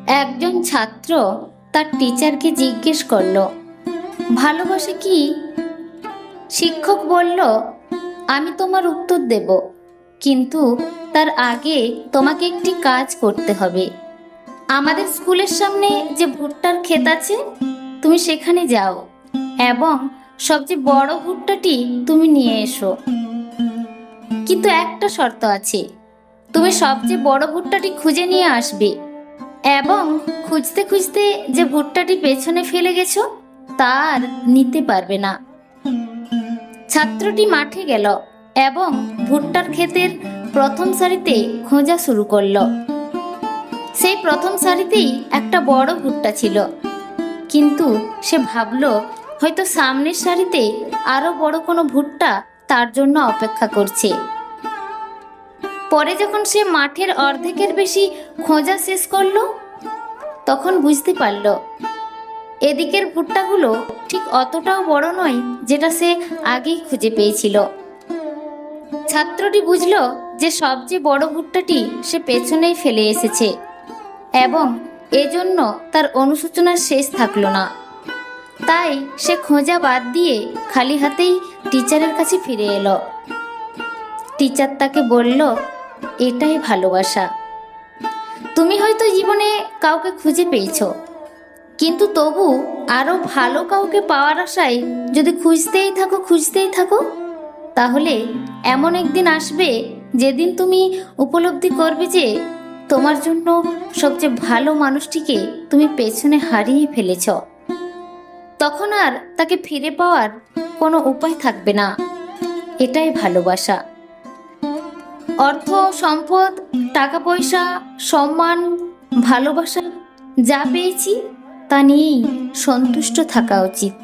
একজন ছাত্র তার টিচারকে জিজ্ঞেস করলো, ভালোবাসা কি? শিক্ষক বলল, আমি তোমার উত্তর দেব, কিন্তু তার আগে তোমাকে একটি কাজ করতে হবে। আমাদের স্কুলের সামনে যে ভুট্টার ক্ষেত আছে, তুমি সেখানে যাও এবং সবচেয়ে বড় ভুট্টাটি তুমি নিয়ে এসো। কিন্তু একটা শর্ত আছে, তুমি সবচেয়ে বড় ভুট্টাটি খুঁজে নিয়ে আসবে এবং খুঁজতে খুঁজতে যে ভুট্টাটি পেছনে ফেলে গেছো তার নিতে পারবে না। ছাত্রটি মাঠে গেল এবং ভুট্টার ক্ষেতের প্রথম সারিতে খোঁজা শুরু করলো। সেই প্রথম সারিতেই একটা বড় ভুট্টা ছিল, কিন্তু সে ভাবলো হয়তো সামনের সারিতে আরো বড় কোনো ভুট্টা তার জন্য অপেক্ষা করছে। পরে যখন সে মাঠের অর্ধেকের বেশি খোঁজা শেষ করলো, তখন বুঝতে পারল এদিকের ভুট্টাগুলো ঠিক অতটাও বড় নয় যেটা সে আগেই খুঁজে পেয়েছিল। ছাত্রটি বুঝল যে সবচেয়ে বড় ভুট্টাটি সে পেছনেই ফেলে এসেছে এবং এজন্য তার অনুশোচনার শেষ থাকলো না। তাই সে খোঁজা বাদ দিয়ে খালি হাতেই টিচারের কাছে ফিরে এলো। টিচার তাকে বলল, এটাই ভালোবাসা। তুমি হয়তো জীবনে কাউকে খুঁজে পেয়েছো, কিন্তু তবু আরো ভালো কাউকে পাওয়ার আশায় যদি খুঁজতেই থাকো, তাহলে এমন একদিন আসবে যেদিন তুমি উপলব্ধি করবে যে তোমার জন্য সবচেয়ে ভালো মানুষটিকে তুমি পেছনে হারিয়ে ফেলেছ। তখন আর তাকে ফিরে পাওয়ার কোনো উপায় থাকবে না। এটাই ভালোবাসা। অর্থ, সম্পদ, টাকা পয়সা, সম্মান, ভালোবাসা যা পেয়েছি তা নিয়েই সন্তুষ্ট থাকা উচিত।